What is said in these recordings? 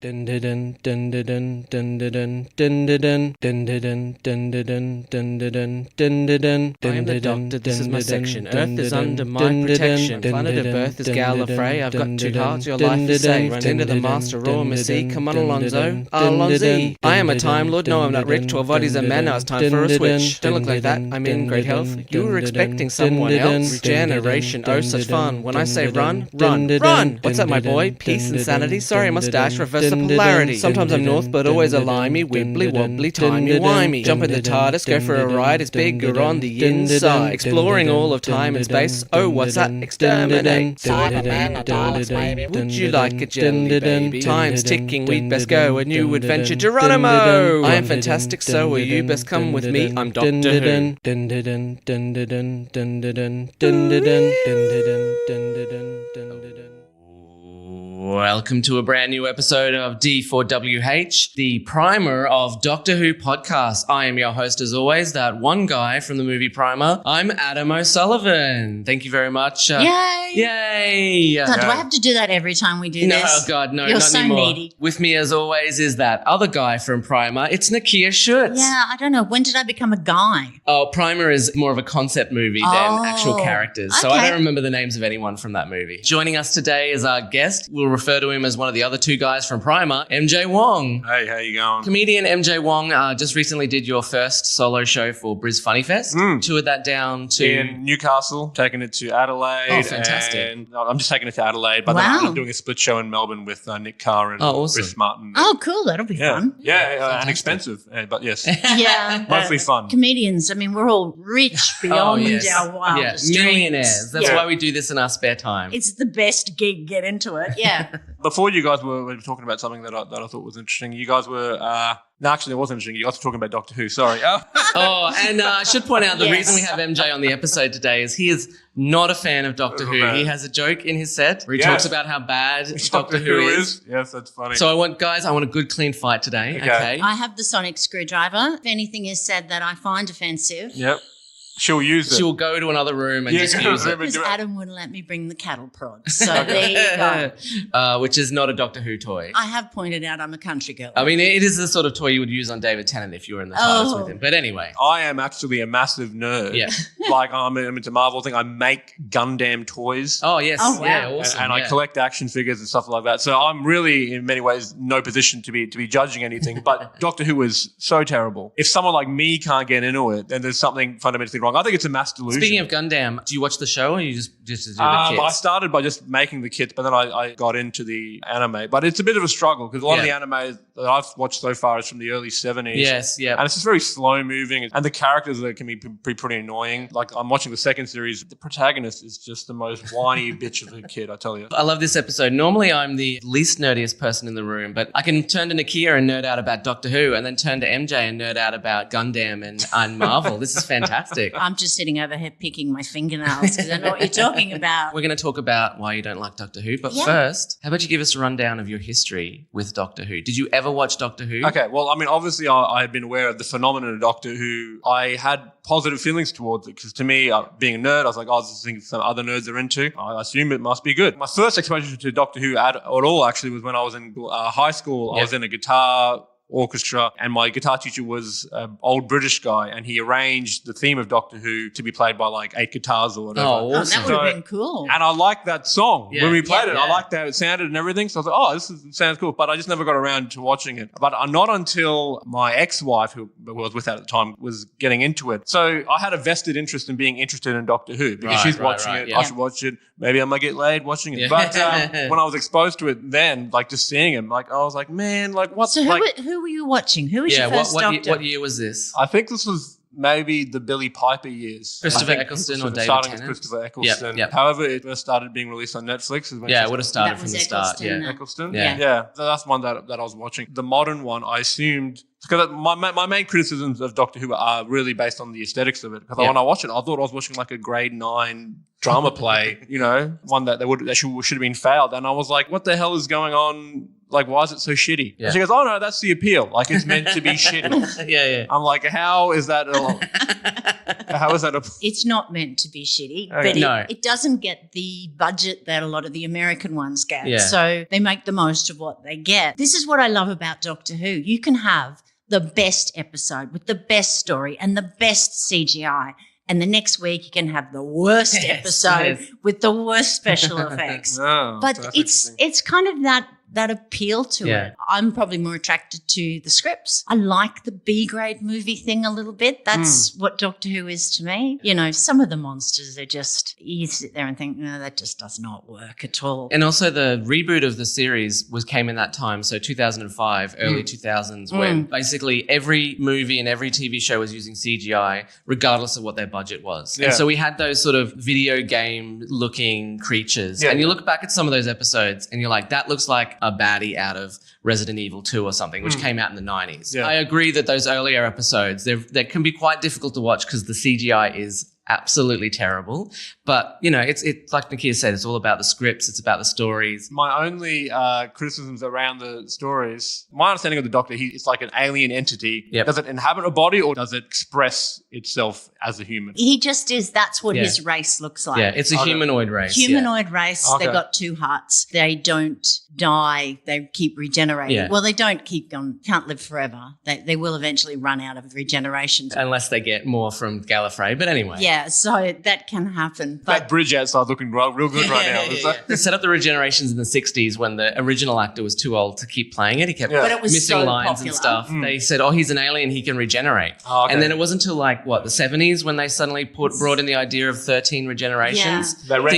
I am the doctor, this is my section. Earth is under my protection. Planet of birth is Gallifrey. I've got 2 hearts, your life is safe. Run into the master, raw Missy. Come on, Alonzo. Alonzi. I am a Time Lord. No, I'm not Rick. 12 bodies and men. Now it's time for a switch. Don't look like that. I'm in great health. You were expecting someone else. Regeneration. Oh, such fun. When I say run, run, run. What's up, my boy? Peace and sanity. Sorry, mustache. Reverse the polarity. Sometimes I'm north, but always a limey, wibbly wobbly, timey-wimey. Jump in the TARDIS, go for a ride, it's bigger on the inside. Exploring all of time and space, oh what's that? Exterminate. Cyberman, a Daleks, baby. Would you like a jelly, baby? Time's ticking, we'd best go, a new adventure, Geronimo! I am fantastic, so are you, best come with me, I'm Doctor Who. Welcome to a brand new episode of D4WH, the primer of Doctor Who podcast. I am your host, as always, that one guy from the movie Primer. I'm Adam O'Sullivan. Thank you very much. Yay! Yay! God, do I have to do that every time we do No, this? God, no, You're not so anymore. needy. With me, as always, is that other guy from Primer. It's Nicchia Schutz. Yeah, I don't know. When did I become a guy? Oh, Primer is more of a concept movie than actual characters. So I okay. don't remember the names of anyone from that movie. Joining us today is our guest. We'll refer to him as one of the other 2 guys from Primer, MJ Wong. Hey, how you going? Comedian MJ Wong just recently did your first solo show for Bris Funny Fest. Toured that down to... In Newcastle, taking it to Adelaide. Oh, fantastic. And I'm just taking it to Adelaide, but Wow. then I'm doing a split show in Melbourne with Nick Carr and awesome. Chris Martin. Oh, cool. That'll be fun. Yeah, and expensive, but yes, Yeah. mostly fun. Comedians, I mean, we're all rich beyond yes. our wildest dreams. Millionaires. That's Yeah. why we do this in our spare time. It's the best gig. Get into it. Yeah. Before you guys were talking about something that I thought was interesting. You guys were... No, actually, it wasn't interesting. You guys were talking about Doctor Who. Sorry. Oh, and I should point out the Yes. reason we have MJ on the episode today is he is not a fan of Doctor Who. Right. He has a joke in his set where he Yes. talks about how bad Doctor Who is. Yes, that's funny. So I want a good clean fight today. Okay. I have the sonic screwdriver. If anything is said that I find offensive, Yep. She'll use it. She'll go to another room and just use it. because Adam wouldn't let me bring the cattle prod. So there you go. Which is not a Doctor Who toy. I have pointed out I'm a country girl. I mean, it is the sort of toy you would use on David Tennant if you were in the TARDIS with him. But anyway. I am actually a massive nerd. Yeah. Like I'm into Marvel thing. I make Gundam toys. Oh, yes. Oh, wow. Yeah, awesome. And I collect action figures and stuff like that. So I'm really, in many ways, no position to be judging anything. But Doctor Who is so terrible. If someone like me can't get into it, then there's something fundamentally wrong. I think it's a mass delusion. Speaking of Gundam, do you watch the show or you just do the kits? I started by just making the kits, but then I got into the anime. But it's a bit of a struggle because a lot of the anime that I've watched so far is from the early 70s. Yes, yeah. And it's just very slow moving. And the characters that can be pretty annoying. Like I'm watching the second series. The protagonist is just the most whiny bitch of a kid, I tell you. I love this episode. Normally, I'm the least nerdiest person in the room, but I can turn to Nicchia and nerd out about Doctor Who and then turn to MJ and nerd out about Gundam and Marvel. This is fantastic. I'm just sitting over here picking my fingernails because I know what you're talking about. We're going to talk about why you don't like Doctor Who, but Yeah. first, how about you give us a rundown of your history with Doctor Who? Did you ever watch Doctor Who? Okay, well, I mean, obviously I had been aware of the phenomenon of Doctor Who. I had positive feelings towards it because to me, being a nerd, I was like, oh, this is something some other nerds are into. I assume it must be good. My first exposure to Doctor Who at all actually was when I was in high school. I was in a guitar orchestra and my guitar teacher was an old British guy and he arranged the theme of Doctor Who to be played by like 8 guitars or whatever. Oh, Oh, awesome. that would have been cool. And I liked that song. Yeah. When we played it, Yeah. I liked how it sounded and everything. So I was like, oh, sounds cool. But I just never got around to watching it. But not until my ex-wife, who I was with at the time, was getting into it. So I had a vested interest in being interested in Doctor Who because Right, she's right, watching right, it. yeah. I should watch it. Maybe I might get laid watching it. Yeah. But when I was exposed to it then, like just seeing him, like I was like, man, like what's So like... who were you watching? Who was Yeah, your first Doctor? what year was this? I think this was maybe the Billy Piper years. Christopher I think Eccleston or David starting Tennant? with Christopher Eccleston. Yep. However, it first started being released on Netflix. Is when Yeah, she it would have started- started That from was the start. Eccleston, Yeah. Eccleston? Yeah. Yeah. So that's one that I was watching. The modern one, I assumed, because my main criticisms of Doctor Who are really based on the aesthetics of it. Because when I watched it, I thought I was watching like a grade 9 drama play, one that should have been failed. And I was like, what the hell is going on? Like, why is it so shitty? Yeah. And she goes, oh no, that's the appeal. Like, it's meant to be shitty. Yeah. I'm like, how is that? How is that It's not meant to be shitty, Okay. but No. it doesn't get the budget that a lot of the American ones get. Yeah. So they make the most of what they get. This is what I love about Doctor Who. You can have the best episode with the best story and the best CGI. And the next week you can have the worst episode with the worst special effects. Oh, But so that's it's interesting. kind of that appeal to it. I'm probably more attracted to the scripts. I like the B-grade movie thing a little bit. That's what Doctor Who is to me. You know, some of the monsters are just, you sit there and think, no, that just does not work at all. And also the reboot of the series came in that time, so 2005, early 2000s, when basically every movie and every TV show was using CGI, regardless of what their budget was. Yeah. And so we had those sort of video game looking creatures. Yeah. And you look back at some of those episodes and you're like, that looks like a baddie out of Resident Evil 2 or something, which came out in the 90s. Yeah. I agree that those earlier episodes, they can be quite difficult to watch because the CGI is absolutely terrible. But, you know, it's like Nicchia said, it's all about the scripts, it's about the stories. My only criticisms around the stories, my understanding of the Doctor, it's like an alien entity. Yep. Does it inhabit a body or does it express itself as a human? He just is, that's what Yeah. his race looks like. Yeah, it's a Okay. humanoid race. Humanoid race, Okay. they've got two hearts. They don't die, they keep regenerating. Yeah. Well, they don't keep going, can't live forever. They will eventually run out of regeneration. Yeah. Unless they get more from Gallifrey. But anyway. Yeah, so that can happen. That But bridge outside looking real good right now. Is that- They set up the regenerations in the 60s when the original actor was too old to keep playing it. He kept Yeah. But it was missing so lines popular. and stuff. They said, oh, he's an alien, he can regenerate. Oh, okay. And then it wasn't until the 70s when they suddenly brought in the idea of 13 regenerations. They retconned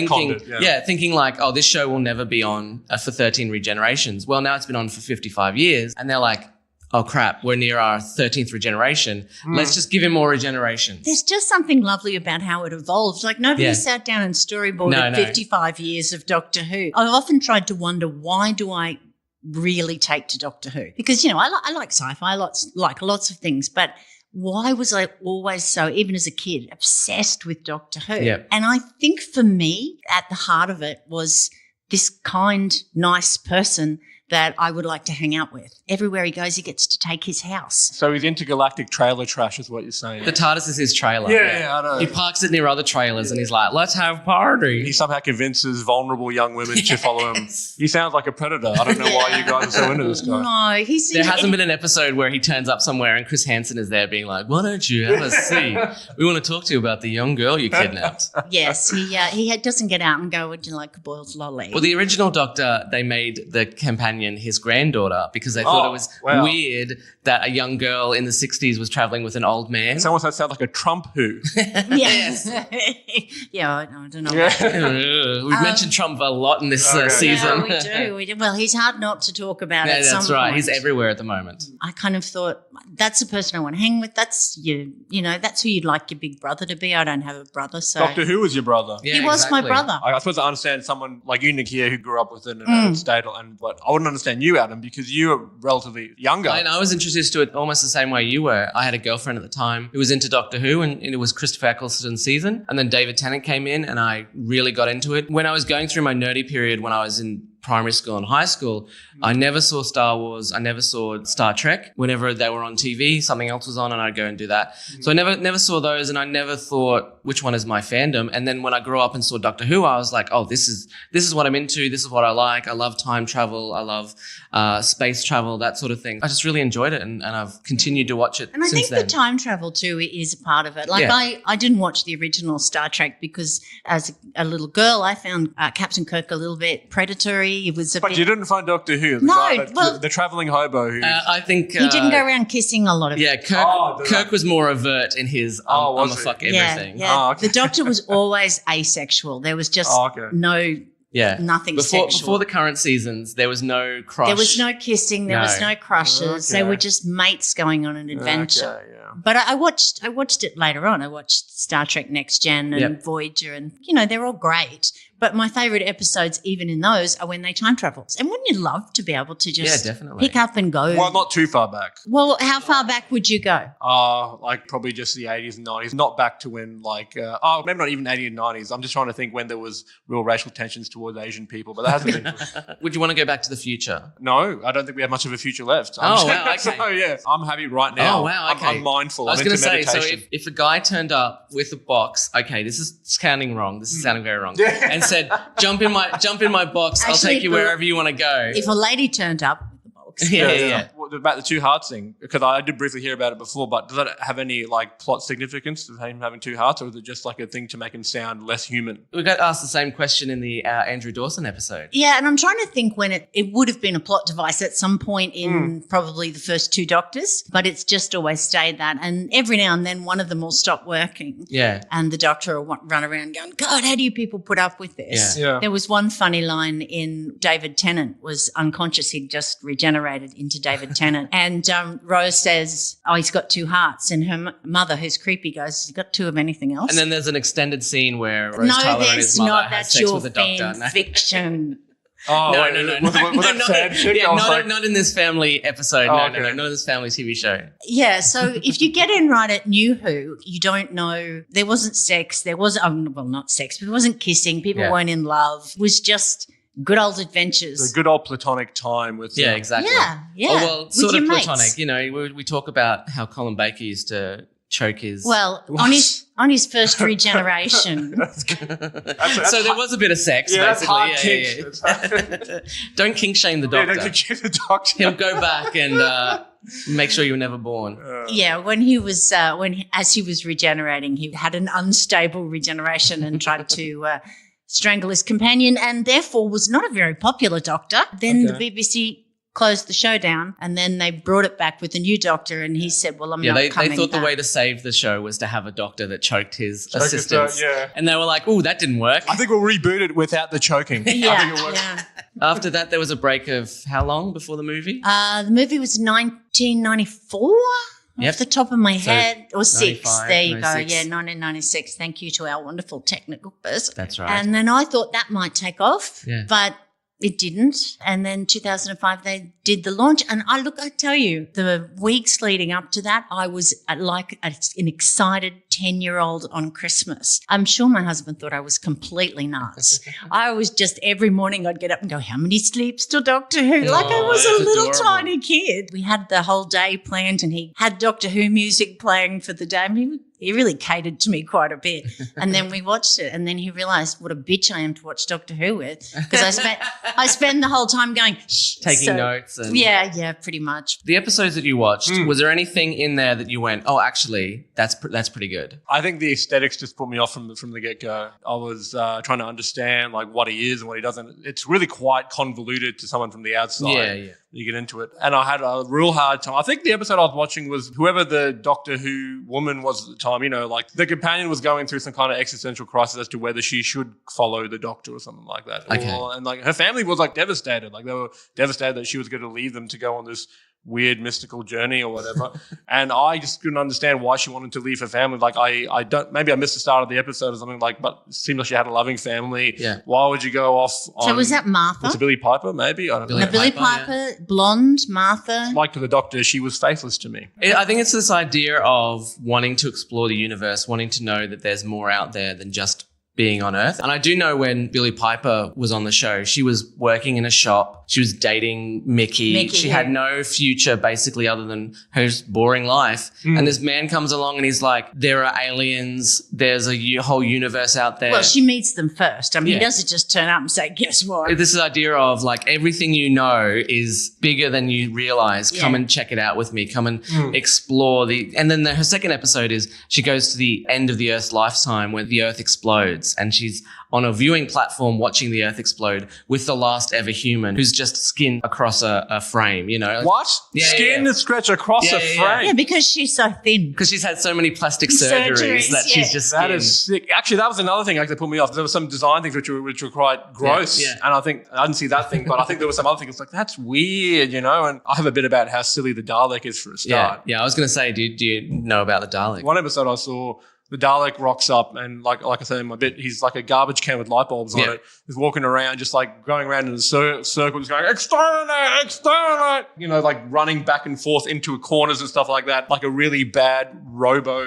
Thinking, it, thinking like, oh, this show will never be on for 13 regenerations. Well, now it's been on for 55 years. And they're like, oh, crap, we're near our 13th regeneration. Let's just give him more regenerations. there's just something lovely about how it evolved. Like nobody Yeah. sat down and storyboarded No. 55 years of Doctor Who. I've often tried to wonder, why do I really take to Doctor Who? Because, you know, I like sci-fi, like lots of things, but why was I always so, even as a kid, obsessed with Doctor Who? Yep. And I think for me, at the heart of it was this kind, nice person that I would like to hang out with. Everywhere he goes, he gets to take his house. So he's intergalactic trailer trash is what you're saying. The TARDIS is his trailer. Yeah, I know. He parks it near other trailers and he's like, let's have party. He somehow convinces vulnerable young women to follow him. He sounds like a predator. I don't know why you guys are so into this guy. No, he's There hasn't been an episode where he turns up somewhere and Chris Hansen is there being like, why don't you have a seat? We want to talk to you about the young girl you kidnapped. Yes, he doesn't get out and go, would you like a boiled lolly? Well, the original Doctor, they made the companion his granddaughter because they thought it was weird that a young girl in the 60s was traveling with an old man. It's almost that sounds like a Trump who. Yes. Yeah, I don't know. Yeah. We've mentioned Trump a lot in this season. Yeah, we do. Well, he's hard not to talk about Yeah, at some that's right. point. He's everywhere at the moment. I kind of thought, that's the person I want to hang with. That's you know, that's who you'd like your big brother to be. I don't have a brother, so Doctor Who was your brother. Yeah, he was my exactly. brother. I suppose I understand someone like you, Nicchia, who grew up within a state, but I wouldn't understand you, Adam, because you were relatively younger. And I was introduced to it almost the same way you were. I had a girlfriend at the time who was into Doctor Who, and it was Christopher Eccleston's season. And then David Tennant came in, and I really got into it. When I was going through my nerdy period when I was in primary school and high school, I never saw Star Wars. I never saw Star Trek. Whenever they were on TV, something else was on and I'd go and do that. So I never saw those, and I never thought, which one is my fandom? And then when I grew up and saw Doctor Who, I was like, oh, this is what I'm into. This is what I like. I love time travel. I love space travel, that sort of thing. I just really enjoyed it, and I've continued to watch it And I since think then. the time travel too is a part of it. Like Yeah. I didn't watch the original Star Trek because as a little girl, I found Captain Kirk a little bit predatory. It was a But bit. you didn't find Doctor Who. The No, guy that, well- the traveling hobo who. I think he didn't go around kissing a lot of. Yeah, Kirk was more overt in his I'm was a he? fuck Yeah, everything. yeah. Oh, okay. The Doctor was always asexual. There was just no. Yeah. Nothing before sexual. the current seasons, there was no crush. There was no kissing. There was No. no crushes. They Okay. were just mates going on an adventure. Okay, yeah. But I watched it later on. I watched Star Trek Next Gen and Yep. Voyager, and you know they're all great. But my favourite episodes, even in those, are when they time travel. And wouldn't you love to be able to just pick up and go? Well, not too far back. Well, how far back would you go? Like probably just the 80s and 90s, not back to when maybe not even 80s and 90s. I'm just trying to think when there was real racial tensions towards Asian people, but that hasn't been. Would you want to go back to the future? No, I don't think we have much of a future left. Wow, okay. So, yeah, I'm happy right now. Oh, wow, okay. I'm mindful. I was going to say, so meditation. if a guy turned up with a box, okay, this is sounding wrong. This is sounding very wrong. And said, jump in my box. Actually, I'll take you wherever you want to go. If a lady turned up with the box. Yeah. What about the two hearts thing? Because I did briefly hear about it before, but does that have any plot significance of him having two hearts, or is it just like a thing to make him sound less human? We got asked the same question in the Andrew Dawson episode. Yeah, and I'm trying to think when it would have been a plot device at some point in probably the first two Doctors, but it's just always stayed that. And every now and then one of them will stop working. Yeah. And the Doctor will run around going, God, how do you people put up with this? Yeah. There was one funny line in David Tennant was unconscious. He'd just regenerated into David Tennant. And Rose says, he's got two hearts. And her mother, who's creepy, goes, he's got two of anything else? And then there's an extended scene where Rose Tyler and his mother have that's sex your with the Doctor. fan fiction. Oh, No. Was that sad shit? I was like, Not in this family episode. Oh, No, okay. not in this family TV show. Yeah, so if you get in right at New Who, you don't know, there wasn't sex, not sex, but it wasn't kissing, people weren't in love, it was just good old adventures. a good old platonic time with. Yeah, exactly. Yeah. Oh, well, with sort of your mates. platonic. You know, we talk about how Colin Baker used to choke his. Well, on his first regeneration. So there was a bit of sex, Yeah, that's hard basically. kink. Yeah. Don't kink shame the Yeah, Doctor. don't you the Doctor? He'll go back and make sure you were never born. Yeah, when he was as he was regenerating, he had an unstable regeneration and tried to strangle his companion, and therefore was not a very popular Doctor. Then the BBC closed the show down, and then they brought it back with a new Doctor, and he said, well, I'm not coming they thought back. the way to save the show was to have a Doctor that choked his assistants. Yeah. And they were like, oh, that didn't work. I think we'll reboot it without the choking. I think it works. Yeah. After that, there was a break of how long before the movie? The movie was 1994 off the top of my head, or 6. There you go. 96. Yeah, 1996. Thank you to our wonderful technical person. That's right. And then I thought that might take off, Yeah. but it didn't. And then 2005, they did the launch. And I tell you, the weeks leading up to that, I was like an excited 10-year-old on Christmas. I'm sure my husband thought I was completely nuts. I was just every morning I'd get up and go, how many sleeps till Doctor Who? Like I was a that's little adorable. tiny kid. We had the whole day planned and he had Doctor Who music playing for the day. I mean, he really catered to me quite a bit. And then we watched it, and then he realised what a bitch I am to watch Doctor Who with, because I spend the whole time going, shh. Taking notes. And Yeah, pretty much. The episodes that you watched, was there anything in there that you went, oh, actually, that's pretty good? I think the aesthetics just put me off from the get-go. I was trying to understand what he is and what he doesn't. It's really quite convoluted to someone from the outside. Yeah. You get into it. And I had a real hard time. I think the episode I was watching was whoever the Doctor Who woman was at the time, the companion was going through some kind of existential crisis as to whether she should follow the Doctor or something like that. Okay. And her family was devastated. They were devastated that she was going to leave them to go on this weird mystical journey or whatever. And I just couldn't understand why she wanted to leave her family. I don't, maybe I missed the start of the episode or something but it seemed like she had a loving family. Yeah. Why would you go off on... So was that Martha? Was it Billy Piper, maybe? I don't know. Billy Piper, Piper, blonde, Martha. Like to the Doctor, she was faithless to me. I think it's this idea of wanting to explore the universe, wanting to know that there's more out there than just being on Earth. And I do know when Billie Piper was on the show, she was working in a shop. She was dating Mickey. She had no future basically other than her boring life. And this man comes along and he's like, there are aliens. There's a whole universe out there. Well, she meets them first. I mean, he doesn't just turn up and say, guess what? This idea of everything you know is bigger than you realize. Come and check it out with me. Come and explore and then her second episode is she goes to the end of the Earth's lifetime where the Earth explodes and she's on a viewing platform watching the Earth explode with the last ever human who's just skinned across a frame, What? Yeah, Skin to scratch across a frame? Yeah, because she's so thin. Because she's had so many plastic surgeries that she's just skinned. That is sick. Actually, that was another thing that put me off. There were some design things which were quite gross. Yeah. And I didn't see that thing, but I think there were some other things that's weird, And I have a bit about how silly the Dalek is for a start. Yeah, I was going to say, do you know about the Dalek? One episode I saw, the Dalek rocks up and like I said in my bit, he's like a garbage can with light bulbs on it. He's walking around, just like going around in a circle, just going, exterminate, exterminate, you know, like running back and forth into corners and stuff like that, like a really bad robo,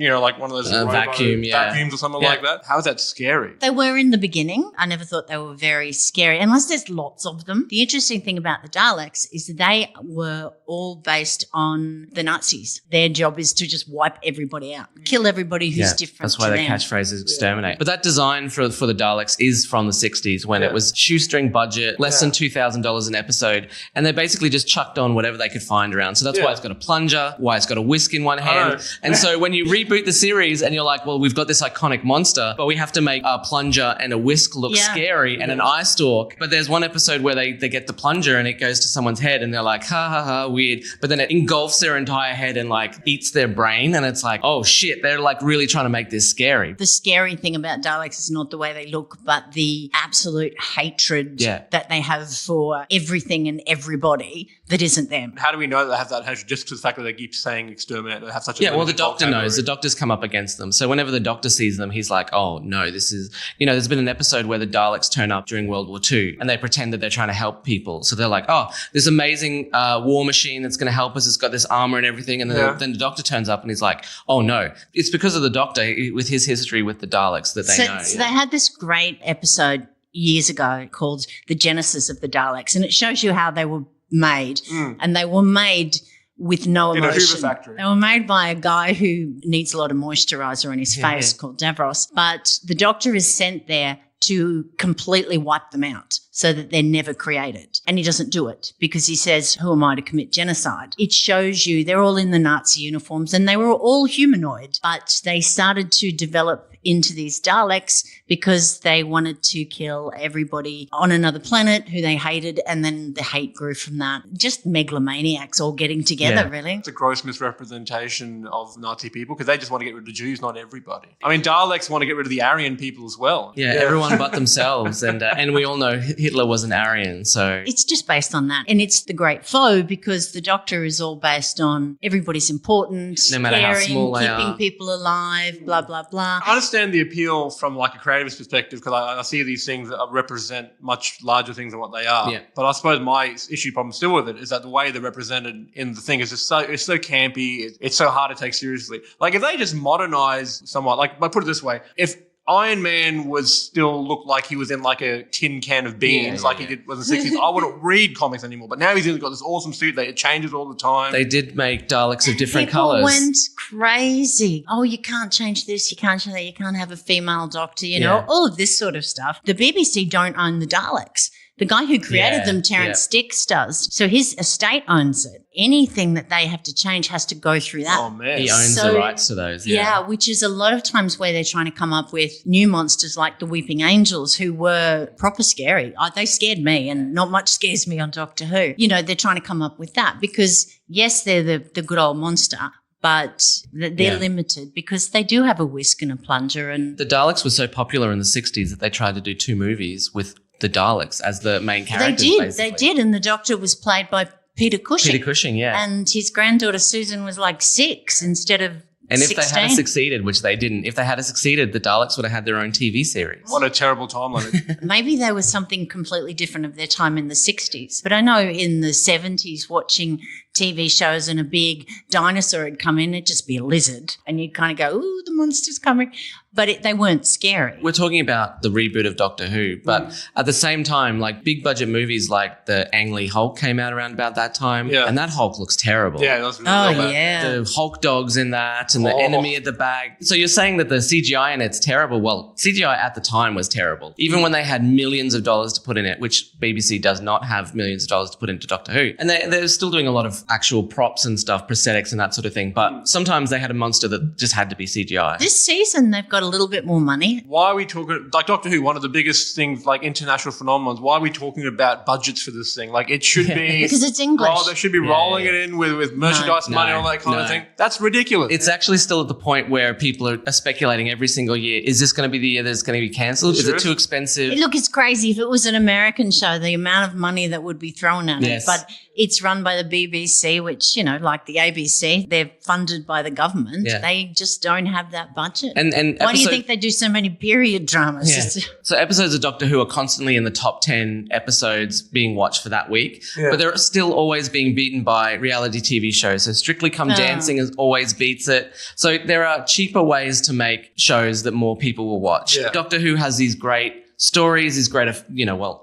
you know, like one of those vacuums or something like that. How is that scary? They were in the beginning. I never thought they were very scary, unless there's lots of them. The interesting thing about the Daleks is that they were all based on the Nazis. Their job is to just wipe everybody out, kill everybody who's different. That's why their catchphrase is exterminate. But that design for the Daleks is from the 60s when it was shoestring budget, less than $2,000 an episode, and they basically just chucked on whatever they could find around. So that's why it's got a plunger, why it's got a whisk in one hand. And so when you reboot the series and you're like, well, we've got this iconic monster, but we have to make a plunger and a whisk look scary and an eye stalk. But there's one episode where they get the plunger and it goes to someone's head and they're like, ha ha ha, weird. But then it engulfs their entire head and like eats their brain. And it's like, oh shit, they're like really trying to make this scary. The scary thing about Daleks is not the way they look, but the absolute hatred that they have for everything and everybody that isn't them. How do we know that they have that hatred? Just because the fact that they keep saying exterminate, they have such a well, the Doctor knows. The Doctor's come up against them. So whenever the Doctor sees them, he's like, oh no, this is, you know, there's been an episode where the Daleks turn up during World War II and they pretend that they're trying to help people. So they're like, oh, this amazing war machine that's going to help us. It's got this armor and everything. And then the Doctor turns up and he's like, oh no, it's because of the Doctor with his history with the Daleks that they know. So they had this great episode years ago called The Genesis of the Daleks, and it shows you how they were made. And they were made with no emotion. In a Hoover factory. They were made by a guy who needs a lot of moisturizer on his face called Davros. But the Doctor is sent there to completely wipe them out so that they're never created. And he doesn't do it because he says, who am I to commit genocide? It shows you they're all in the Nazi uniforms and they were all humanoid, but they started to develop into these Daleks because they wanted to kill everybody on another planet who they hated, and then the hate grew from that. Just megalomaniacs all getting together, really. It's a gross misrepresentation of Nazi people because they just want to get rid of the Jews, not everybody. I mean, Daleks want to get rid of the Aryan people as well. Yeah. Everyone but themselves. And we all know Hitler was an Aryan, so... It's just based on that. And it's the great foe because the Doctor is all based on everybody's important, no matter caring, how small they keeping are. people alive, blah, blah, blah. I understand the appeal from like a creative perspective because I see these things that represent much larger things than what they are. Yeah. But I suppose my problem still with it is that the way they're represented in the thing is just it's so campy. It's so hard to take seriously. Like if they just modernize somewhat, like I put it this way, if Iron Man would still look like he was in like a tin can of beans he did was in the 60s. I wouldn't read comics anymore. But now he's got this awesome suit that it changes all the time. They did make Daleks of different People colours. went crazy. Oh, you can't change this, you can't change that, you can't have a female Doctor, you know, all of this sort of stuff. The BBC don't own the Daleks. The guy who created them, Terrence Dicks, does. So his estate owns it. Anything that they have to change has to go through that. Oh, man. He owns the rights to those. Yeah, which is a lot of times where they're trying to come up with new monsters like the Weeping Angels, who were proper scary. They scared me, and not much scares me on Doctor Who. You know, they're trying to come up with that because, yes, they're the good old monster, but they're limited because they do have a whisk and a plunger. And the Daleks were so popular in the 60s that they tried to do 2 movies with the Daleks as the main characters. They did, and the Doctor was played by Peter Cushing. Peter Cushing, yeah. And his granddaughter Susan was like 6 instead of And if 16. they had succeeded, which they didn't, if they had succeeded, the Daleks would have had their own TV series. What a terrible timeline. Maybe they were something completely different of their time in the 60s. But I know in the 70s watching TV shows and a big dinosaur had come in, it'd just be a lizard. And you'd kind of go, ooh, the monster's coming. But they weren't scary. We're talking about the reboot of Doctor Who, but at the same time, like big budget movies like the Ang Lee Hulk came out around about that time. Yeah. And that Hulk looks terrible. Yeah, that's really bad. Yeah. The Hulk dogs in that and the enemy at the back. So you're saying that the CGI in it's terrible. Well, CGI at the time was terrible. Even when they had millions of dollars to put in it, which BBC does not have millions of dollars to put into Doctor Who. And they're still doing a lot of actual props and stuff, prosthetics and that sort of thing. But sometimes they had a monster that just had to be CGI. This season, they've got a little bit more money. Why are we talking, like Doctor Who, one of the biggest things, like international phenomenons, why are we talking about budgets for this thing? Like it should be... Because it's English. Oh, they should be rolling it in with merchandise money and all that kind of thing. That's ridiculous. It's actually still at the point where people are speculating every single year, is this going to be the year that it's going to be cancelled? Is it too expensive? Look, it's crazy. If it was an American show, the amount of money that would be thrown at it. But it's run by the BBC. BBC, which, you know, like the ABC, they're funded by the government. Yeah. They just don't have that budget. And why do you think they do so many period dramas? Yeah. So episodes of Doctor Who are constantly in the top 10 episodes being watched for that week, but they're still always being beaten by reality TV shows. So Strictly Come Dancing always beats it. So there are cheaper ways to make shows that more people will watch. Yeah. Doctor Who has these great stories, these great,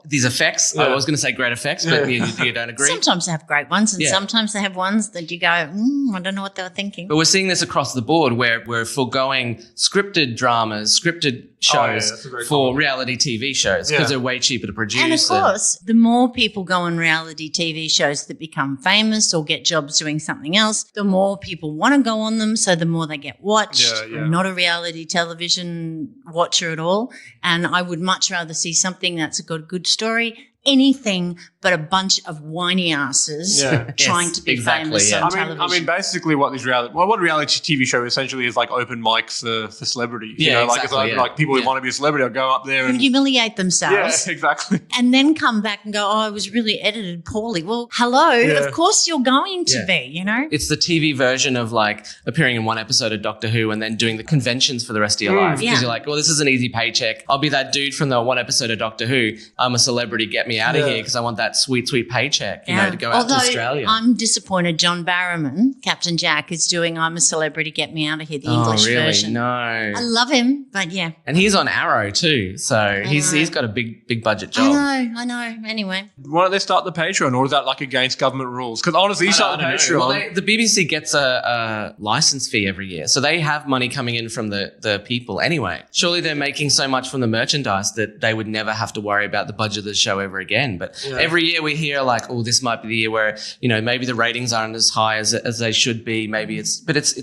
these effects. I was going to say great effects, but you don't agree. Sometimes they have great ones, and sometimes they have ones that you go, I don't know what they were thinking. But we're seeing this across the board where we're foregoing scripted dramas, scripted shows for reality TV shows because they're way cheaper to produce. And of course, the more people go on reality TV shows that become famous or get jobs doing something else, the more people want to go on them, so the more they get watched. I'm not a reality television watcher at all, and I would much rather see something that's got a good story. Anything but a bunch of whiny asses trying to be famous on television. I mean, basically what a reality TV show essentially is like open mic for celebrities. You know, like people who want to be a celebrity will go up there and humiliate themselves. Yeah, exactly. And then come back and go, I was really edited poorly. Well, hello, of course you're going to be, you know? It's the TV version of like appearing in one episode of Doctor Who and then doing the conventions for the rest of your life. Because you're like, well, this is an easy paycheck. I'll be that dude from the one episode of Doctor Who. I'm a celebrity, get me out of here because I want that sweet, sweet paycheck, you know, to go out to Australia. I'm disappointed John Barrowman, Captain Jack, is doing I'm a Celebrity, Get Me Out of Here, the English version. No. I love him, but yeah. And he's on Arrow too, so he's got a big budget job. I know. Anyway. Why don't they start the Patreon, or is that like against government rules? Because honestly, you start the Patreon. Well, the BBC gets a license fee every year, so they have money coming in from the people anyway. Surely they're making so much from the merchandise that they would never have to worry about the budget of the show ever again. But every year we hear like, oh, this might be the year where, you know, maybe the ratings aren't as high as they should be. Maybe it's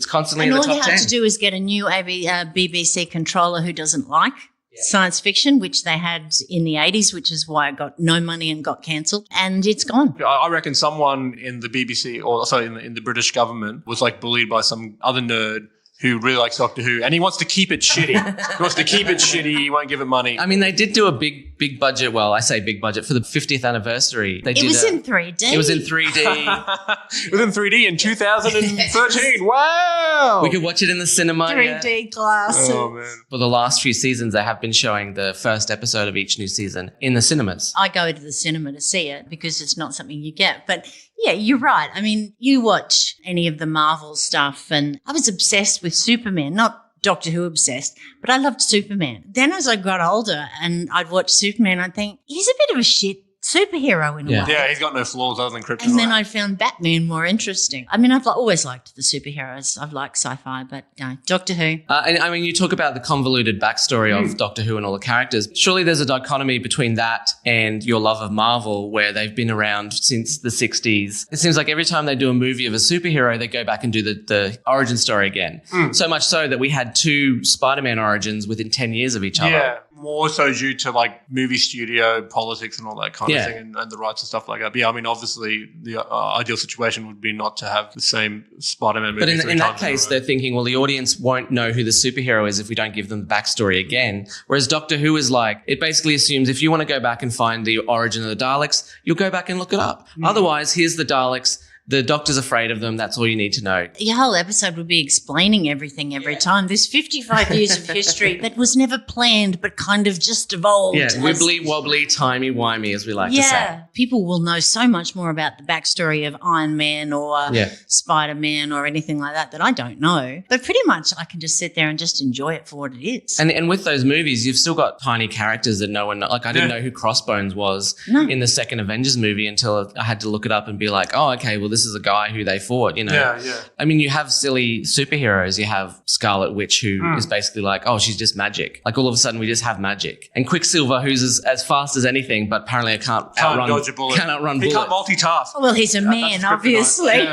constantly in the top 10. And all you have to do is get a new BBC controller who doesn't like science fiction, which they had in the 80s, which is why I got no money and got cancelled, and it's gone. I reckon someone in the BBC, or sorry, in the British government was like bullied by some other nerd who really likes Doctor Who, and he wants to keep it shitty. He won't give it money. I mean, they did do a big budget, well, I say big budget, for the 50th anniversary. It was in 3D. It was in 3D. It was in 3D in 2013. Wow! We could watch it in the cinema. 3D glasses. Oh, man. For the last few seasons, they have been showing the first episode of each new season in the cinemas. I go to the cinema to see it because it's not something you get. But yeah, you're right. I mean, you watch any of the Marvel stuff, and I was obsessed with Superman, not Doctor Who obsessed, but I loved Superman. Then as I got older and I'd watch Superman, I'd think, he's a bit of a shit superhero in a way. Yeah, he's got no flaws other than kryptonite. And then I found Batman more interesting. I mean, I've always liked the superheroes. I've liked sci-fi, but no, Doctor Who. And I mean, you talk about the convoluted backstory of Doctor Who and all the characters. Surely there's a dichotomy between that and your love of Marvel, where they've been around since the 60s. It seems like every time they do a movie of a superhero, they go back and do the origin story again. So much so that we had 2 Spider-Man origins within 10 years of each other. Yeah. More so due to like movie studio politics and all that kind of thing, and the rights and stuff like that. But yeah, I mean, obviously the ideal situation would be not to have the same Spider-Man movie. But in that case, they're thinking, well, the audience won't know who the superhero is if we don't give them the backstory again. Whereas Doctor Who is like, it basically assumes if you want to go back and find the origin of the Daleks, you'll go back and look it up. Otherwise, here's the Daleks. The Doctor's afraid of them. That's all you need to know. Your whole episode would be explaining everything every time. There's 55 years of history that was never planned but kind of just evolved. Yeah, wibbly, wobbly, timey-wimey, as we like to say. Yeah, people will know so much more about the backstory of Iron Man or Spider-Man or anything like that I don't know. But pretty much I can just sit there and just enjoy it for what it is. And with those movies, you've still got tiny characters that no one knows. Like, I didn't know who Crossbones was in the second Avengers movie until I had to look it up and be like, oh, okay, well, this is a guy who they fought, you know. Yeah. I mean, you have silly superheroes. You have Scarlet Witch, who is basically like, oh, she's just magic. Like, all of a sudden we just have magic. And Quicksilver, who's as fast as anything, but apparently can't dodge a bullet. Can't outrun He bullet. can't multitask. Well, he's a man, obviously.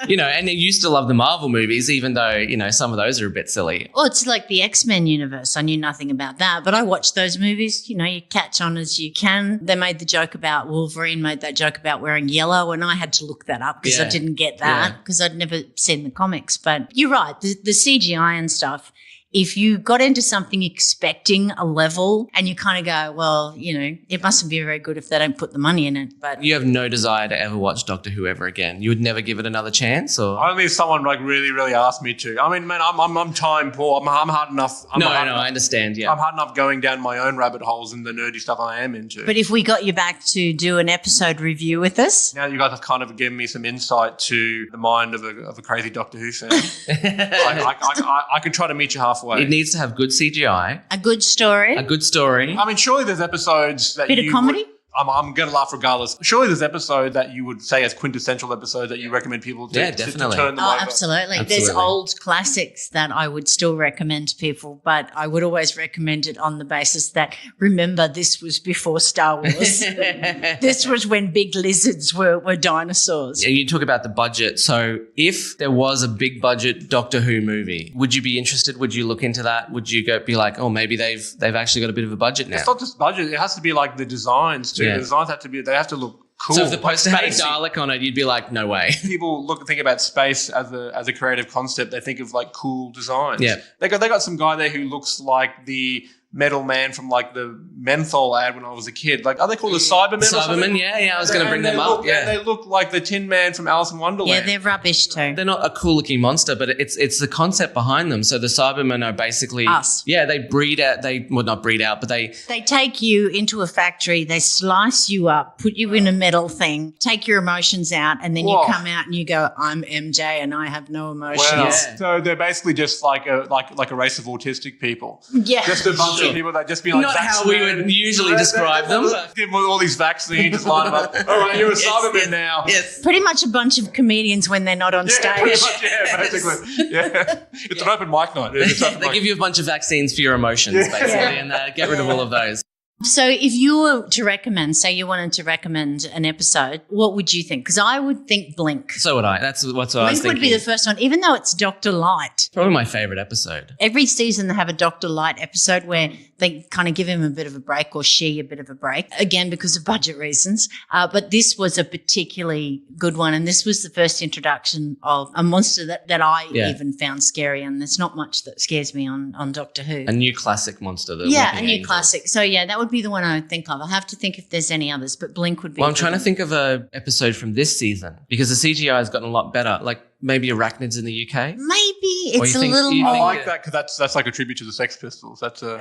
You know, and you used to love the Marvel movies, even though, you know, some of those are a bit silly. Well, it's like the X-Men universe. I knew nothing about that, but I watched those movies. You know, you catch on as you can. They made the joke about Wolverine, made that joke about wearing yellow, and I had to look that up because I didn't get that because I'd never seen the comics. But you're right, the CGI and stuff if you got into something expecting a level and you kind of go, well, it mustn't be very good if they don't put the money in it. But you have no desire to ever watch Doctor Who ever again. You would never give it another chance, or only if someone like really, really asked me to. I mean, man, I'm time poor. I'm hard enough. I understand. Yeah, I'm hard enough going down my own rabbit holes in the nerdy stuff I am into. But if we got you back to do an episode review with us, now you guys have kind of given me some insight to the mind of a crazy Doctor Who fan. I can try to meet you halfway. It needs to have good CGI, a good story. I mean, surely there's episodes that bit of comedy. I'm going to laugh regardless. Surely there's episodes that you would say as quintessential episodes that you recommend people to, definitely. to turn them over. Absolutely. There's old classics that I would still recommend to people, but I would always recommend it on the basis that, remember, this was before Star Wars. This was when big lizards were dinosaurs. You talk about the budget. So if there was a big budget Doctor Who movie, would you be interested? Would you look into that? Would you be like, oh, maybe they've actually got a bit of a budget now? It's not just budget. It has to be like the designs too. Yeah. The designs they have to look cool. So if the poster had a Dalek on it, you'd be like, no way. People think about space as a creative concept. They think of like cool designs. Yeah. They got some guy there who looks like the metal man from like the menthol ad when I was a kid. Like, are they called the Cybermen? Cybermen, yeah. I was going to bring them up. Yeah, they look like the Tin Man from Alice in Wonderland. Yeah, they're rubbish too. They're not a cool looking monster, but it's the concept behind them. So the Cybermen are basically us. Yeah, they breed out. Not breed out, but they take you into a factory. They slice you up, put you in a metal thing, take your emotions out, and then you come out and you go, "I'm MJ, and I have no emotions." Well, so they're basically just like a race of autistic people. Yeah, just a bunch of people that just be like, not how we would usually describe them. Give them all these vaccines, just line them up. All right, you're a Cyberman now. Yes, pretty much a bunch of comedians when they're not on stage. Much, basically. Yeah, it's an open mic night. They give you a bunch of vaccines for your emotions, basically, and get rid of all of those. So if you were to recommend, say you wanted to recommend an episode, what would you think? Because I would think Blink. So would I. That's what I was thinking. Blink would be the first one, even though it's Dr. Light. Probably my favourite episode. Every season they have a Dr. Light episode where they kind of give him a bit of a break, or she a bit of a break, again, because of budget reasons. But this was a particularly good one, and this was the first introduction of a monster that I even found scary, and there's not much that scares me on Doctor Who. A new classic monster. A new classic. So, that would be the one I would think of. I'll have to think if there's any others, but Blink would be. Well, I'm trying to think of an episode from this season because the CGI has gotten a lot better. Like maybe Arachnids in the UK. Maybe it's a little more. I like that because that's like a tribute to the Sex Pistols. That's a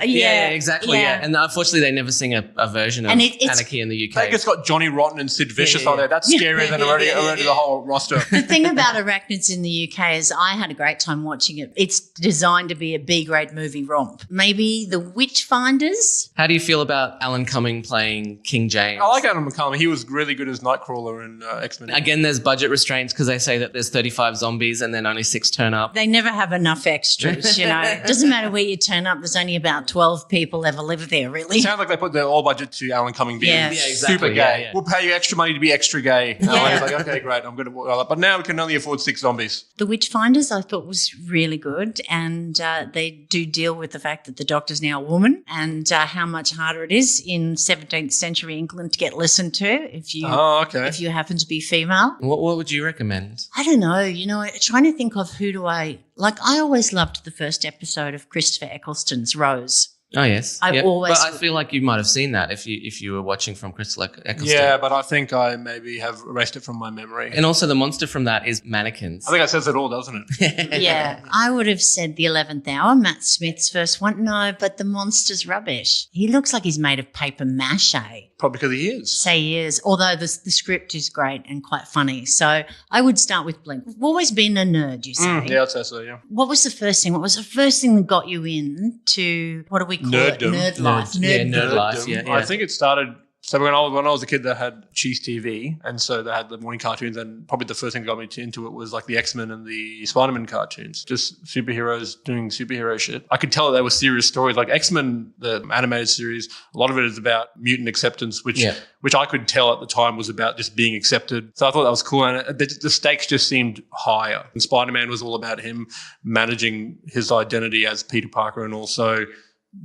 exactly. Yeah, and unfortunately they never sing a version of Anarchy in the UK. I think it's got Johnny Rotten and Sid Vicious on there. That's scarier than already the whole roster. The thing about Arachnids in the UK is I had a great time watching it. It's designed to be a B-grade movie romp. Maybe the Witchfinders. How do you feel about Alan Cumming playing King James? I like Alan Cumming. He was really good as Nightcrawler in X-Men. Again, there's budget restraints because they say that there's 35 zombies and then only 6 turn up. They never have enough extras, It doesn't matter where you turn up. There's only about 12 people ever live there, really. It sounds like they put their all budget to Alan Cumming being exactly. super gay. Yeah. We'll pay you extra money to be extra gay. He's like, okay, great. I'm going to. But now we can only afford 6 zombies. The Witchfinders I thought was really good, and they do deal with the fact that the Doctor's now a woman and how much harder it is in 17th century England to get listened to if you happen to be female. What would you recommend? I don't know. Trying to think of who do I like. I always loved the first episode of Christopher Eccleston's Rose. Oh yes, But I feel like you might have seen that if you were watching from Crystal Eccleston. Yeah, but I think I maybe have erased it from my memory. And also the monster from that is mannequins. I think that says it all, doesn't it? Yeah, I would have said The 11th Hour, Matt Smith's first one. No, but the monster's rubbish. He looks like he's made of paper mache. Probably because he is. Say he is, although the script is great and quite funny. So I would start with Blink. You've always been a nerd, you say. Yeah, I'd say so, yeah. What was the first thing? What was the first thing that got you into, what do we call Nerddom. it? Nerd life. Nerd life, yeah. I think it started... So when I was a kid, they had Cheese TV, and so they had the morning cartoons, and probably the first thing that got me into it was like the X-Men and the Spider-Man cartoons, just superheroes doing superhero shit. I could tell that they were serious stories. Like X-Men, the animated series, a lot of it is about mutant acceptance, which I could tell at the time was about just being accepted. So I thought that was cool, and the stakes just seemed higher. And Spider-Man was all about him managing his identity as Peter Parker and also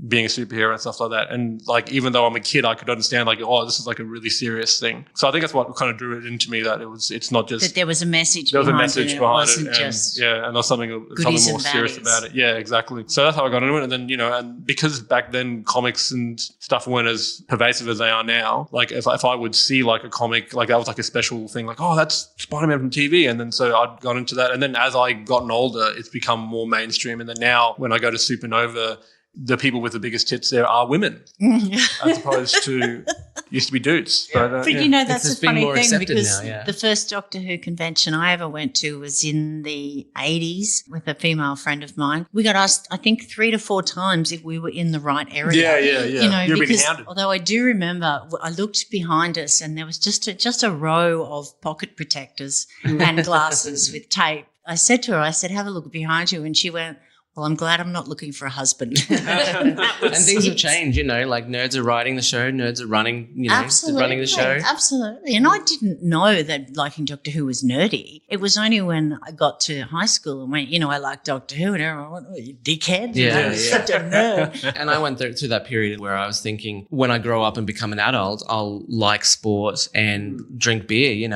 being a superhero and stuff like that. And like, even though I'm a kid, I could understand like, oh, this is like a really serious thing. So I think that's what kind of drew it into me, that it's not just that there was a message. There was a behind message it. behind It wasn't it, just and there's something more and serious baddies. about it. Yeah, exactly. So that's how I got into it. And then, and because back then comics and stuff weren't as pervasive as they are now, like if I would see like a comic, like that was like a special thing, like, oh, that's Spider-Man from TV. And then so I'd got into that. And then as I gotten older, it's become more mainstream. And then now when I go to Supernova, the people with the biggest tits there are women, as opposed to used to be dudes. But that's a funny thing, because now, the first Doctor Who convention I ever went to was in the 80s with a female friend of mine. We got asked, I think, 3 to 4 times if we were in the right area. Yeah. You're being hounded. Although I do remember, I looked behind us and there was just a row of pocket protectors and glasses with tape. I said to her, have a look behind you, and she went, well, I'm glad I'm not looking for a husband. And things have changed, like nerds are writing the show, nerds are running, running the show. Absolutely. And I didn't know that liking Doctor Who was nerdy. It was only when I got to high school and went, I like Doctor Who, and everyone went, oh, you dickhead. Yeah. Such a nerd. And I went through that period where I was thinking, when I grow up and become an adult, I'll like sport and drink beer,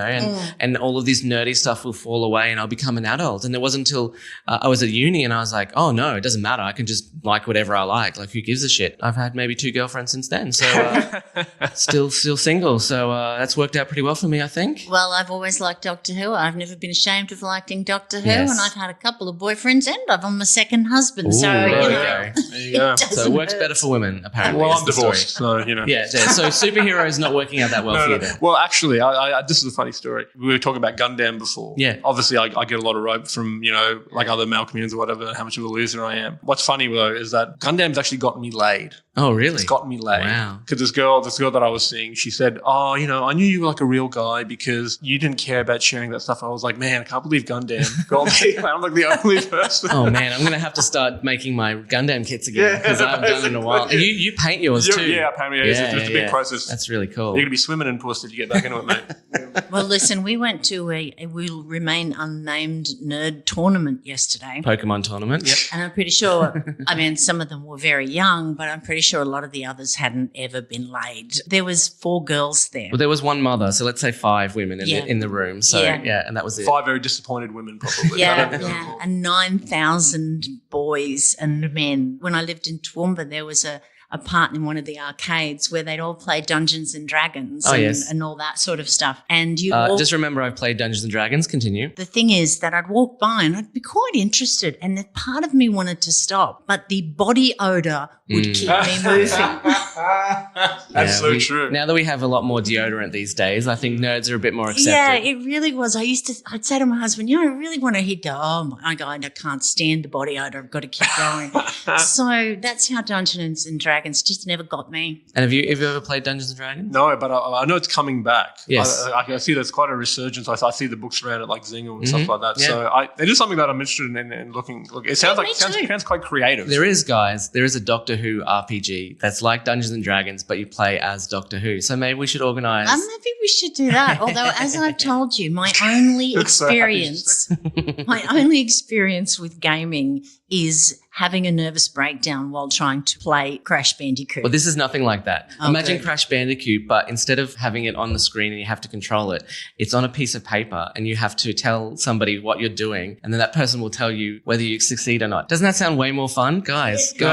and all of this nerdy stuff will fall away and I'll become an adult. And it wasn't until I was at uni and I was like, oh, no, it doesn't matter. I can just like whatever I like. Like, who gives a shit? I've had maybe 2 girlfriends since then. So still single. So that's worked out pretty well for me, I think. Well, I've always liked Doctor Who. I've never been ashamed of liking Doctor Who. Yes. And I've had a couple of boyfriends and I'm my second husband. Ooh, so, there you go. So it works better for women, apparently. Well, I'm divorced, so, Yeah, so superhero is not working out that well for you then. Well, actually, I this is a funny story. We were talking about Gundam before. Yeah. Obviously, I get a lot of rope from, like other male comedians or whatever, how much of a loser I am. What's funny, though, is that Gundam's actually gotten me laid. Oh, really? It's gotten me laid. Wow. Because this girl that I was seeing, she said, oh, I knew you were like a real guy because you didn't care about sharing that stuff. I was like, man, I can't believe Gundam got me. I'm like the only person. Oh, man, I'm going to have to start making my Gundam kits again because I haven't done it in a while. And you paint yours too. Yeah, I paint yours. It's a big process. That's really cool. You're going to be swimming in puss if you get back into it, mate. Well, listen, we went to a will remain unnamed nerd tournament yesterday. Pokemon tournament, yep. And I'm pretty sure, some of them were very young, but I'm pretty sure a lot of the others hadn't ever been laid. There was 4 girls there. Well, there was one mother, so let's say 5 women in the room. So, and that was it. 5 very disappointed women, probably. Yeah. And 9,000 boys and men. When I lived in Toowoomba, there was a part in one of the arcades where they'd all play Dungeons and Dragons and all that sort of stuff. And you just remember, I've played Dungeons and Dragons. Continue. The thing is that I'd walk by and I'd be quite interested, and that part of me wanted to stop, but the body odor would keep me moving. That's so true. Now that we have a lot more deodorant these days, I think nerds are a bit more accepted. Yeah, it really was. I'd say to my husband, I really want to. He'd go, oh my God, I can't stand the body odor. I've got to keep going. So that's how Dungeons and Dragons just never got me. And have you ever played Dungeons and Dragons? No, but I know it's coming back. Yes. I see there's quite a resurgence. I see the books around it like Zingle and stuff like that. Yeah. So it is something that I'm interested in looking. Look, it sounds sounds quite creative. There is a Doctor Who RPG that's like Dungeons and Dragons, but you play as Doctor Who. So maybe we should organise. Maybe we should do that. Although, as I've told you, my only experience with gaming is having a nervous breakdown while trying to play Crash Bandicoot. Well, this is nothing like that. Okay. Imagine Crash Bandicoot, but instead of having it on the screen and you have to control it, it's on a piece of paper and you have to tell somebody what you're doing, and then that person will tell you whether you succeed or not. Doesn't that sound way more fun? Guys, you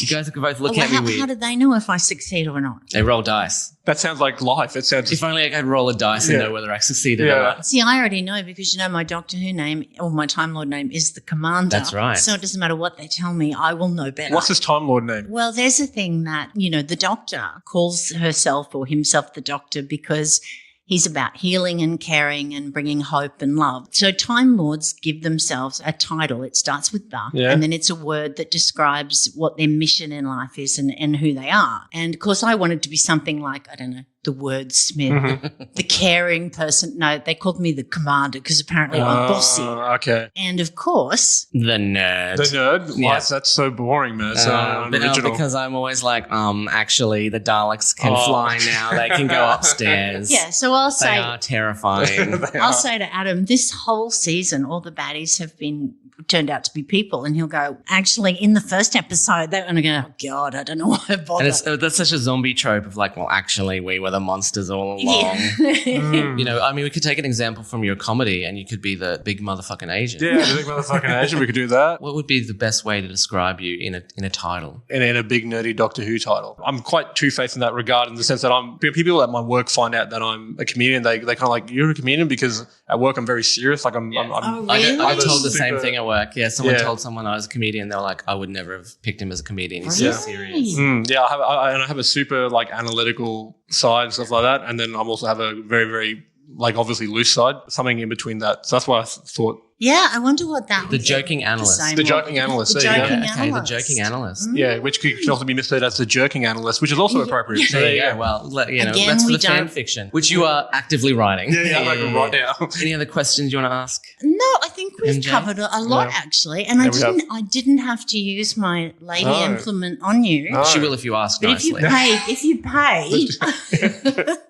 guys are both looking at me weird. How do they know if I succeed or not? They roll dice. That sounds like life. It sounds. If only I could roll a dice and know whether I succeeded or not. See, I already know because my Doctor Who name or my Time Lord name is the Commander. That's right. So it doesn't matter what they tell me, I will know better. What's his Time Lord name? Well, there's a thing that, the Doctor calls herself or himself the Doctor because he's about healing and caring and bringing hope and love. So Time Lords give themselves a title. It starts with the, and then it's a word that describes what their mission in life is and who they are. And, of course, I wanted to be something like, I don't know, the wordsmith, the caring person. No, they called me the commander because apparently I'm bossy. Okay. And of course, The nerd. The nerd? Yeah. Why is that so boring, man? So unoriginal. Because I'm always like, actually, the Daleks can fly now. They can go upstairs. yeah. So I'll They say, are terrifying. I'll say to Adam, this whole season, all the baddies have been turned out to be people, and he'll go, actually, in the first episode, they and I go, oh God, I don't know why I bothered. And that's such a zombie trope of like, well, actually, we were the monsters all along. Yeah. You know, I mean, we could take an example from your comedy, and you could be the big motherfucking Asian. Yeah, the big motherfucking Asian. We could do that. What would be the best way to describe you in a title? And in a big nerdy Doctor Who title. I'm quite two-faced in that regard, in the sense that people at my work find out that I'm a comedian. They kind of like, you're a comedian, because at work I'm very serious. Like I'm Oh, really? I told the super- same thing at work. Yeah, someone Yeah. told someone I was a comedian. They were like, I would never have picked him as a comedian. He's so serious. Yeah, I have a super like analytical side and stuff like that, and then I also have a very, very like obviously loose side, something in between that. So that's why I thought Yeah, I wonder what that The was. joking analyst. same the one. joking analyst. The there you go. joking Okay, the analyst. joking analyst. Yeah, which can also be misheard as the jerking analyst, which is also appropriate. So There you go. Well, you know, Again, that's for we the fan don't- fiction, which you are actively writing. Yeah, I'm like right now. Any other questions you want to ask? No, I think we've MJ? covered a lot Yeah. actually, and Yeah, we have. I didn't have to use my lady No. implement on you. No. She will if you ask But nicely. if you pay,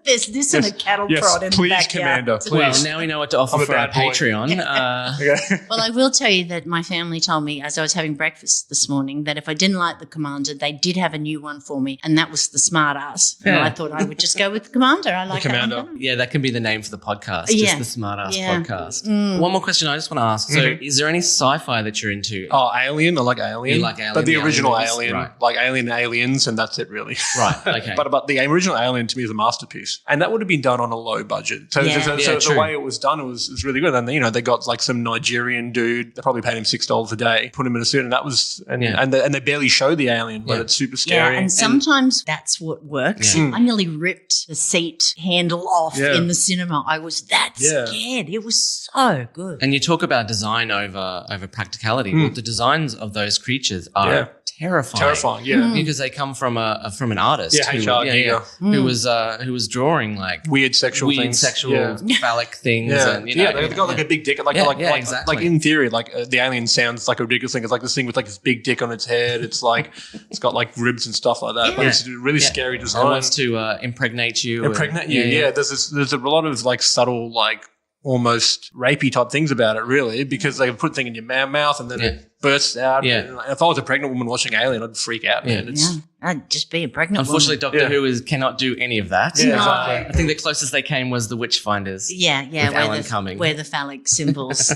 there's this and a cattle Yes, prod in please, the backyard. Commander, please. Well, now we know what to offer I'm a for our bad boy. Patreon. Okay. Well, I will tell you that my family told me as I was having breakfast this morning that if I didn't like the Commander, they did have a new one for me, and that was the Smart Ass. And Yeah. I thought I would just go with the Commander. I like that one Commander. better. Yeah, that can be the name for the podcast. Yeah. Just the Smart Ass Yeah. Podcast. Mm. One more question I just want to ask. So, is there any sci-fi that you're into? Oh, Alien. I like Alien. You like Alien, But the the original Alien movies? Alien. Right. Like Alien and Aliens, and that's it really. Right. Okay. But the original Alien to me is a masterpiece. And that would have been done on a low budget. So, Yeah. so Yeah, the true. way it was done was really good. And, they got like some Nigerian dude. They probably paid him $6 a day, put him in a suit. And that was, and they barely show the alien, but Yeah. it's super Yeah, scary. and sometimes that's what works. Yeah. I nearly ripped the seat handle off Yeah. in the cinema. I was that Yeah. scared. It was so good. And you talk about design over practicality. Well, the designs of those creatures are Yeah. terrifying. Yeah. Because they come from an artist Yeah, HR Giga. who was drawing like Weird sexual things. sexual Yeah. phallic things. Yeah, And, you know, they've got like a big dick. Like exactly. like in theory, like the alien sounds like a ridiculous thing. It's like this thing with like this big dick on its head. It's like it's got like ribs and stuff like that. But it's a really scary It design. wants to impregnate you. Impregnate you. Yeah, there's a lot of like subtle like almost rapey type things about it, really, because they put a thing in your mouth and then it bursts out. Yeah. And if I was a pregnant woman watching Alien, I'd freak out. Man. It's, Yeah, I'd just be a pregnant Unfortunately, woman. Doctor Who cannot do any of that. Yeah, exactly. I think the closest they came was the Witchfinders. Yeah, With Alan Cumming. where the phallic symbols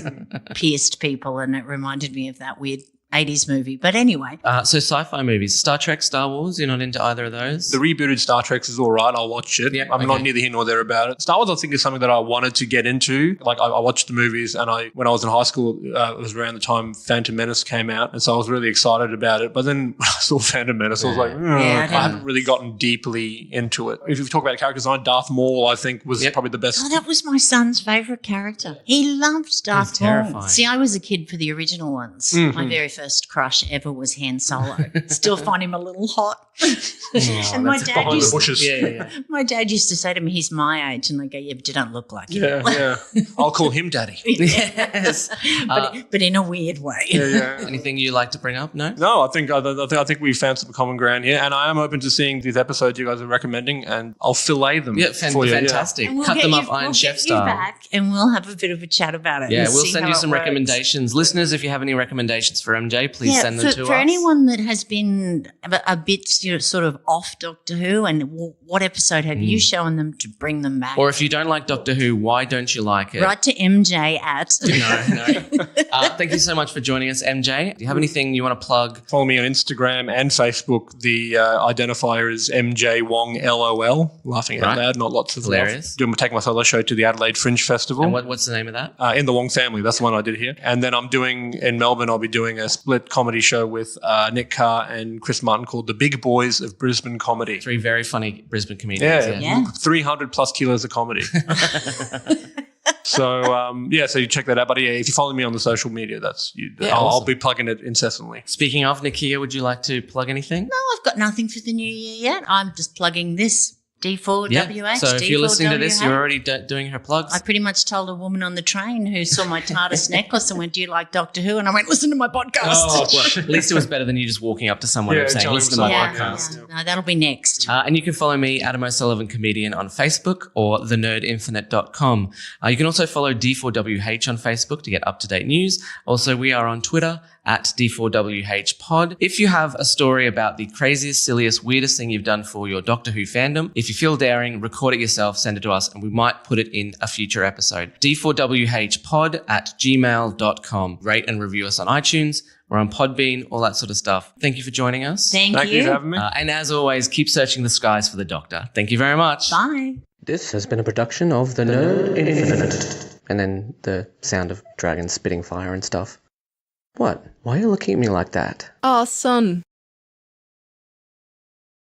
pierced people, and it reminded me of that weird 80s movie. But anyway, So sci-fi movies, Star Trek, Star Wars. You're not into either of those. the rebooted Star Trek is all right. I'll watch it. Yeah, I'm not okay. neither here nor there about it. Star Wars, I think, is something that I wanted to get into. Like, I watched the movies, and when I was in high school, it was around the time Phantom Menace came out, and so I was really excited about it. But then when I saw Phantom Menace, I was like, I I haven't really gotten deeply into it. If you talk about character design, Darth Maul, I think, was probably the best. oh, that was my son's favourite character. He loved Darth Maul. terrifying. See, I was a kid for the original ones. Mm-hmm. My very first crush ever was Han Solo. Still find him a little hot. And my dad Behind the used bushes. Yeah. my dad used to say to me, he's my age. And I go, yeah, but you don't look like him. Yeah. I'll call him Daddy. Yes. But in a weird way. Yeah. Anything you like to bring up? No. No, I think we found some common ground here, and I am open to seeing these episodes you guys are recommending, and I'll fillet them. Yeah, for you. fantastic. And we'll Cut get them you- up Iron we'll Chef get you style. back and we'll have a bit of a chat about it. Yeah, and we'll see send how you it some works. recommendations. Listeners, if you have any recommendations for MJ, please send them to us. For anyone that has been a bit sort of off Doctor Who, and what episode have you shown them to bring them back? Or if you don't like Doctor Who, why don't you like it? Write to MJ at. No. Thank you so much for joining us, MJ. Do you have anything you want to plug? Follow me on Instagram and Facebook. The identifier is MJ Wong LOL. Laughing out Right. loud, not lots of Hilarious. love. Taking my solo show to the Adelaide Fringe Festival. And what's the name of that? In the Wong family. That's the one I did here. And then I'm doing, in Melbourne, I'll be doing a split comedy show with Nicchia and Chris Martin called The Big Boys of Brisbane Comedy. 3 very funny Brisbane comedians. Yeah. 300 plus kilos of comedy. So you check that out. But yeah, if you follow me on the social media, I'll awesome. be plugging it incessantly. Speaking of, Nicchia, would you like to plug anything? No, I've got nothing for the new year yet. I'm just plugging this D4WH. Yeah. So if you're listening to this, D4WH. you're already doing her plugs. I pretty much told a woman on the train who saw my TARDIS necklace and went, "Do you like Doctor Who?" And I went, "Listen to my podcast." Oh, well, at least it was better than you just walking up to someone and saying, "Listen to my podcast." No, that'll be next. And you can follow me, Adam O'Sullivan Comedian, on Facebook or thenerdinfinite.com. You can also follow D4WH on Facebook to get up-to-date news. Also, we are on Twitter at D4WH Pod. If you have a story about the craziest, silliest, weirdest thing you've done for your Doctor Who fandom, if you feel daring, record it yourself, send it to us, and we might put it in a future episode. D4WHpod at gmail.com. Rate and review us on iTunes. We're on Podbean, all that sort of stuff. Thank you for joining us. Thank you for having me. And as always, keep searching the skies for the Doctor. Thank you very much. Bye. This has been a production of The Nerd Infinite. And then the sound of dragons spitting fire and stuff. What? Why are you looking at me like that? Oh, son.